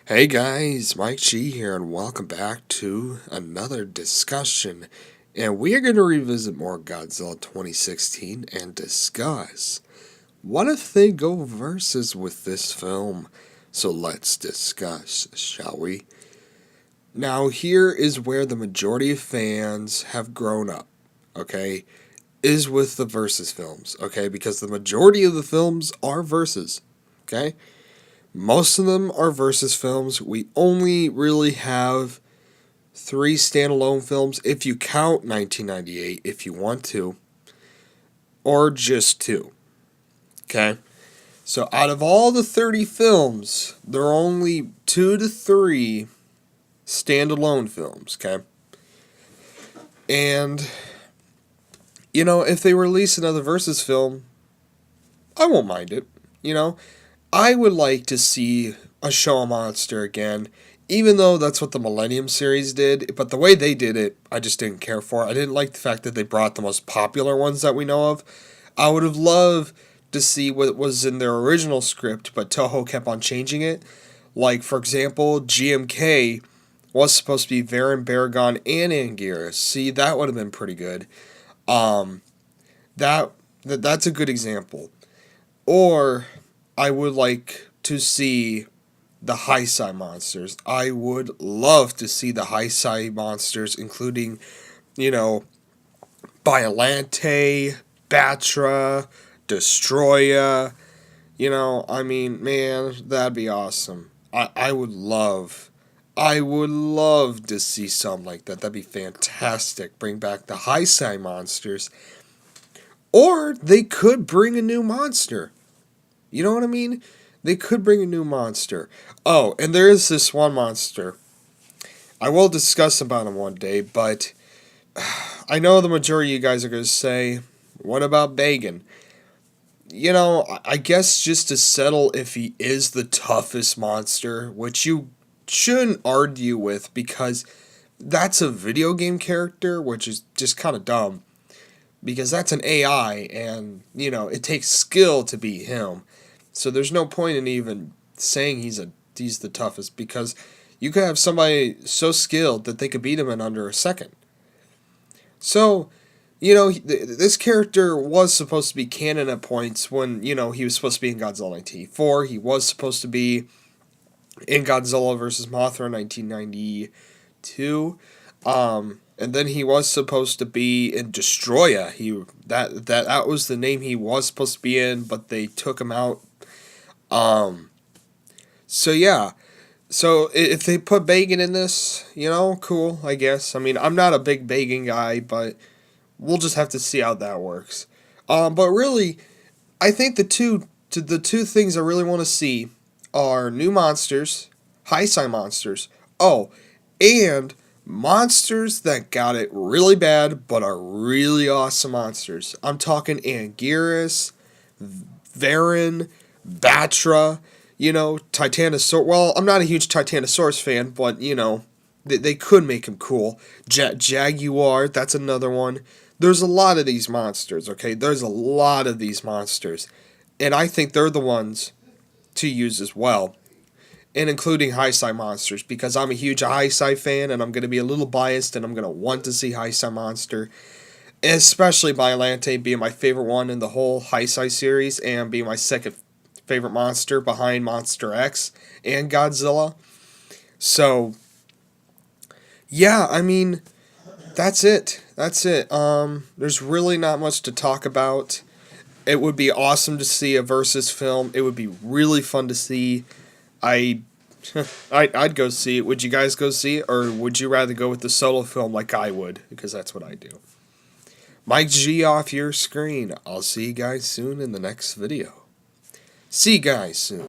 Hey guys, Mike G here, and welcome back to another discussion. And we are going to revisit more Godzilla 2016 and discuss what if they go versus with this film. So let's discuss, shall we? Now, here is where the majority of fans have grown up, okay? Is with the versus films, okay? Because the majority of the films are versus, okay? Most of them are versus films. We only really have three standalone films, if you count 1998, if you want to, or just two. Okay? So out of all the 30 films, there are only 2 to 3 standalone films, okay? And, if they release another versus film, I won't mind it, I would like to see a Show a Monster again, even though that's what the Millennium series did. But the way they did it, I just didn't care for. I didn't like the fact that they brought the most popular ones that we know of. I would have loved to see what was in their original script, but Toho kept on changing it. Like, for example, GMK was supposed to be Varen, Baragon, and Anguirus. See, that would have been pretty good. That's a good example. Or I would like to see the Heisei monsters. I would love to see the Heisei monsters, including, Biolante, Batra, Destroya. Man, that'd be awesome. I would love to see something like that. That'd be fantastic. Bring back the Heisei monsters. Or they could bring a new monster. You know what I mean? They could bring a new monster. Oh, and there is this one monster. I will discuss about him one day, but I know the majority of you guys are going to say, what about Bagan? I guess just to settle if he is the toughest monster, which you shouldn't argue with because that's a video game character, which is just kind of dumb. Because that's an AI, and, it takes skill to beat him. So there's no point in even saying he's the toughest, because you could have somebody so skilled that they could beat him in under a second. So, this character was supposed to be canon at points when, he was supposed to be in Godzilla 1984. He was supposed to be in Godzilla vs. Mothra 1992. And then he was supposed to be in Destroya. That was the name he was supposed to be in, but they took him out. So yeah. So if they put Bagan in this, cool, I guess. I'm not a big Bagan guy, but we'll just have to see how that works. But really, I think the two things I really want to see are new monsters, Heisei monsters. Oh, and monsters that got it really bad but are really awesome monsters. I'm talking Anguirus, Varen, Batra, Titanosaurus. Well, I'm not a huge Titanosaurus fan, but, they could make him cool. Jaguar, that's another one. There's a lot of these monsters, okay? There's a lot of these monsters. And I think they're the ones to use as well. And including Heisei monsters, because I'm a huge Heisei fan, and I'm going to be a little biased, and I'm going to want to see Heisei monster, especially Biolante being my favorite one in the whole Heisei series, and being my second favorite monster behind Monster X and Godzilla. So, yeah, that's it. There's really not much to talk about. It would be awesome to see a versus film. It would be really fun to see. I'd go see it. Would you guys go see it, or would you rather go with the solo film like I would? Because that's what I do. Mike G off your screen. I'll see you guys soon in the next video. See you guys soon.